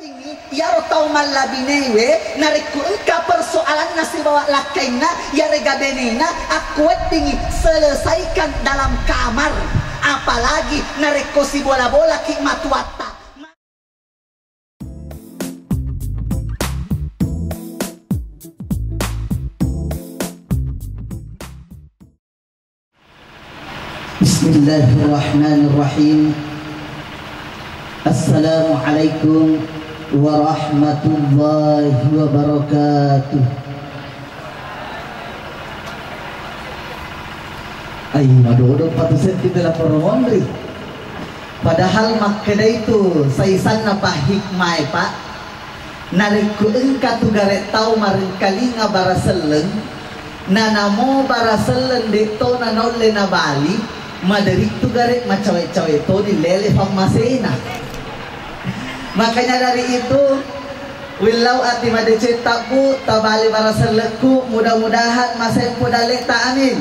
tinggi ya rotau malabinewe nariku engka persoalan nasi bawa lakaina ya rega benena aku tinggi selesaikan dalam kamar, apalagi nareko si bola-bola ki matuata. Bismillahirrahmanirrahim. Assalamualaikum warahmatullahi wabarakatuh. Ay, madodong patusan kita lah permondri. Padahal makna itu saisan na pahikmay pak. Nariku engka tu garet tau maring kalinga baraseleng. Nanamo baraseleng dito nanole na bali. Madarik tu garet macawe-cawe to dilele pang masena. Makanya dari itu wilau ati made cetakku tabali baraselengku, mudah-mudahan masempo dalek ta amin.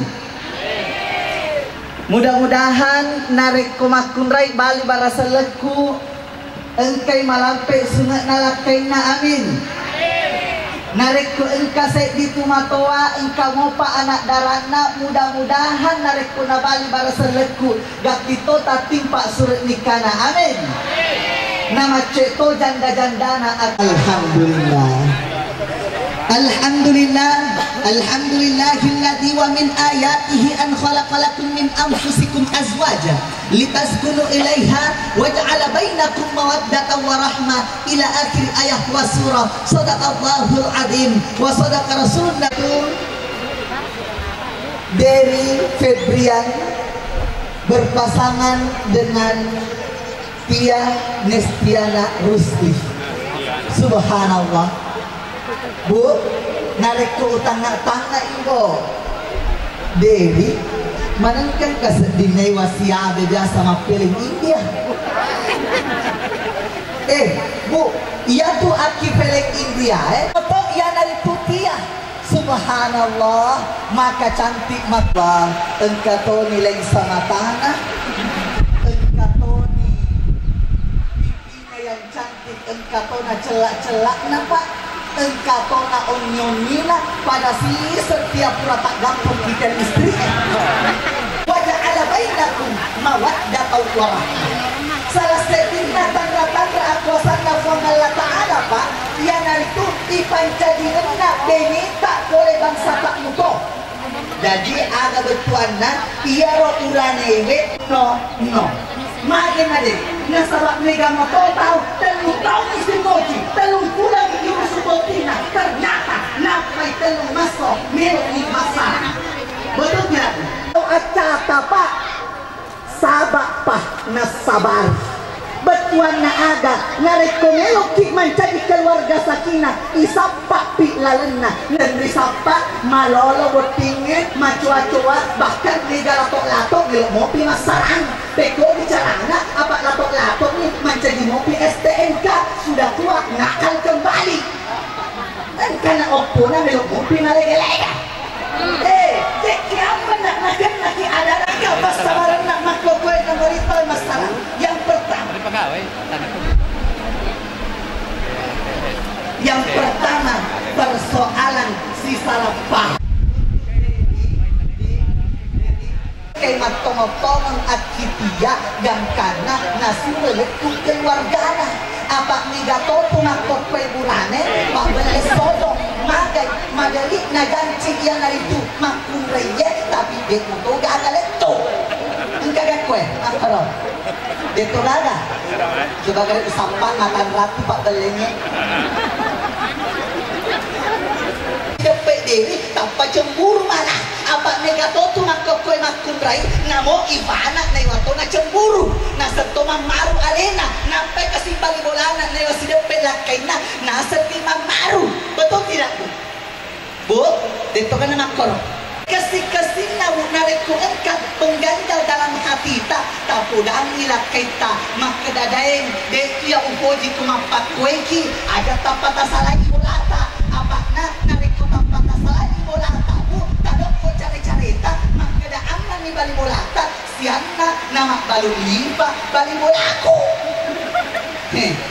Mudah-mudahan narik kumakunrai bali baraselengku engkai malampe sungat nalakai na amin. Narik ku engka saya ditumatoa engka ngopa anak darana, mudah-mudahan narik ku nabali baraselengku gak dito tatimpa surat nikana amin. Nama ceto janda-jandana. Alhamdulillah. Alhamdulillah. Alhamdulillahilladzi wa min ayatihi an khalaqalakum min anfusikum azwaja litaskunu ilaiha wa ja'ala bainakum mawaddatan wa rahmah ila akhir ayat wa surah. Shadaqallahul azim wa shadaqa rasulullah. Dari Febrian berpasangan dengan Tia Nestiana Rusdi. Subhanallah. Bu, narik ke utang-tangga ibu Dewi manangkan kasedinay wasiabe biasa mapiling India. Bu, iya tuh aki pelek India apa iya dari Tutia. Subhanallah, maka cantik maka engkau to nilai sama tanah, engkau to pipinya yang cantik, engkau to na celak-celak nampak, engkau to na onyonina pada si setiap tak gampang kita istri. Wajah ala bainakum mawaddatan wa rahmah. Salah setina tanda-tanda akuasana Allah Ta'ala pak, yang itu ipancadi enak benita oleh bangsa tak muto. Jadi ada betuana iya ro uranewe no makin ada nasabak mega moto tahu telung tahu isi moji telung pulang ibu subotina ternyata napai telung masuk milik di pasar. Betul nggak? Acata pak sabak pak nasabar betuan na aga narik komelok kik mencari keluarga sakinah isapak pi lalena dan risapak malolo botingin macua-cua bahkan liga latok-latok gilok mopi masarang peko bicarana apa latok-latok nih mencari mopi STNK sudah tua nakal kembali dan karena opona melok mopi nalega-lega cek siapa nak makan lagi ada lagi apa sabaran nak maklo kue dan berita masalah yang pertama persoalan si salah paham kayak matong-matong akitia yang karena nasi meletup keluargana apa migato tumakot kue burane pabele sodong magai madali naganci yang itu makun reye tapi dia kuto gak ada leto enggak ada kue apa itu ada coba kali sampah makan ratu pak belenya depek dewi tanpa cemburu mana apa negato tu makko kue makun rai ngamo ivana na iwatona cemburu na setoma maru alena nampai kasih bali bolana na iwasi depek lakaina na setima maru betul tidak bu dito ka na makor kasih na nareku engkat pengganjal dalam hati tak tapudang nila kita makadadaeng dekia upoji kumapak kueki ada tapata salah ibulata apa na nareku tapata salah ibulata bu tadok ko cari-carita makada aman ni bali bolata sianna nama balu limpa bali bolaku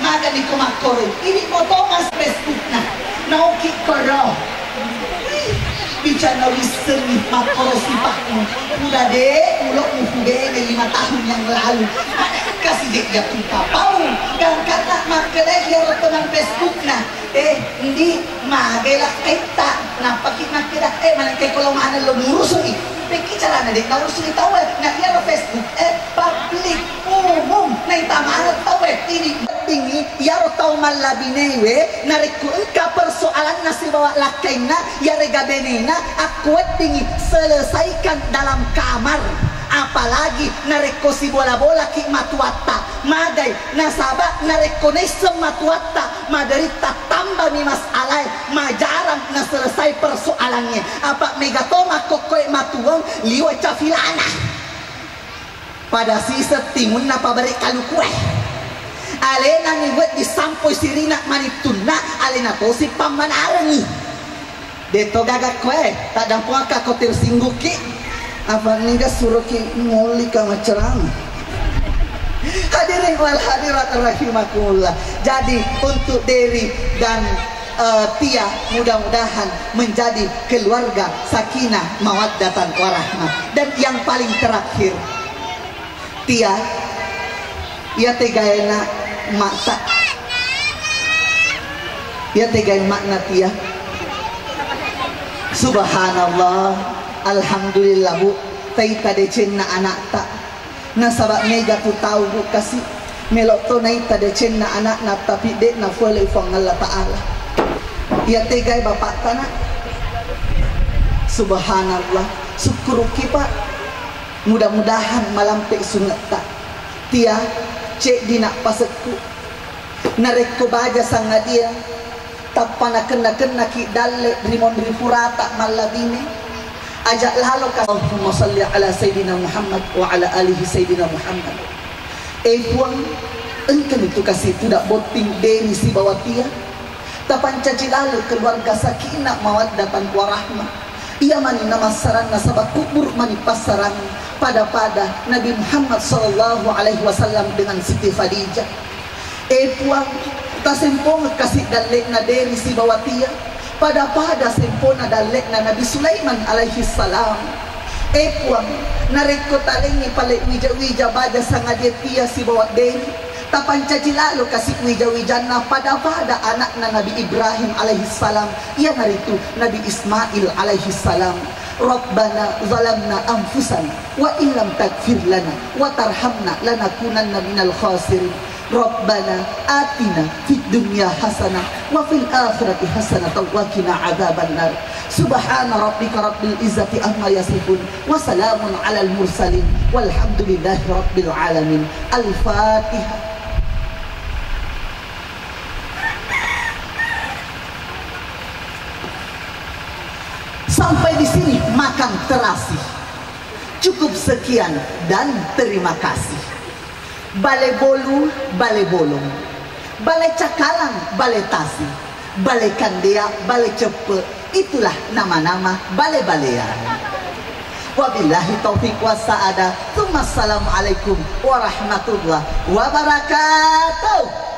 Maga ni kumakoro. Ini foto mas Facebook na. Nauki koro. Bicara listen nih makoro sipakmu. Udah deh, ulok mufuge 5 tahun yang lalu. Kasih dia jatuh kapau. Dan karena makanya dia rekonan Facebook na. Hindi magela kita. Napakit makita. Mana kayak kalau mana lo ngurus nih. Peki cara na dek ngurus nih tahu na dia lo Facebook. Public umum. Na itamana tahu ini. Tinggi, yaro tau malabinewe, nariku engka persoalan nasi bawa lakaina, ya regabenena, aku tinggi selesaikan dalam kamar. Apalagi nareko si bola-bola ki matuata, magai nasaba nareko nesem matuata, maderita tambah mi masalai, majarang na selesai persoalannya. Apa megatoma kokoe matuong liwa cafilana. Pada sisa timun napa beri kalu kue. Alena ni buat disampoy sirina manituna alena to si pamanarangi deto gagak kue tak dampu ka kotir singguki apa niga suruh ki ngoli ka macerang. Hadirin wal hadirat rahimakumullah. Jadi untuk Dery dan Tia mudah-mudahan menjadi keluarga sakinah mawaddatan warahmah. Dan yang paling terakhir Tia ya tegaena mata ya tegain makna Tia. Subhanallah, alhamdulillah bu taita decen na anak tak nasabak mega tu tahu bu kasih melok to naita decen na anak na tapi dek na fuele ufang Allah Ta'ala ya tegai bapak tanah. Subhanallah, syukur kita mudah-mudahan malam pek sunat tak Tia cek di nak pasekku nareko baja sanga dia tapana kena ki dalle rimon rifurata malabine ajak lalu ka Allahumma salli ala sayyidina Muhammad wa ala alihi sayyidina Muhammad. Puang engkan itu kasih tidak boting Dery si bawa Tia tapan caci lalu keluarga sakinah mawaddatan warahmah. Ia mani nama sarang nasabak kubur mani pasarang pada Nabi Muhammad sallallahu alaihi wasallam dengan Siti Khadijah. Puang tasempong kasih dalek na Dery si bawa Tia pada sempong na dalek na Nabi Sulaiman alaihi salam. Puang nareko talengi pale wija baja sanga dia Tia si bawa Dery tapan caci lalu kasih wija-wijana pada anak na Nabi Ibrahim alaihi salam. Ia naritu Nabi Ismail alaihi salam. Rabbana zalamna anfusana wa illam taghfir lana wa tarhamna lanakunanna minal khasirin. Rabbana atina fid dunya hasanah wa fil akhirati hasanah wa qina adzabannar. Subhana rabbika rabbil izzati amma yasifun wa salamun alal mursalin walhamdulillahi rabbil alamin. Al-Fatihah. Sampai di sini makan terasi. Cukup sekian dan terima kasih. Balai bolu, balai bolong, balai cakalang, balai tasi, balai kandea, balai cepe. Itulah nama-nama balai-balayan. Wabillahi taufiq wassaada. Assalamualaikum warahmatullahi wabarakatuh.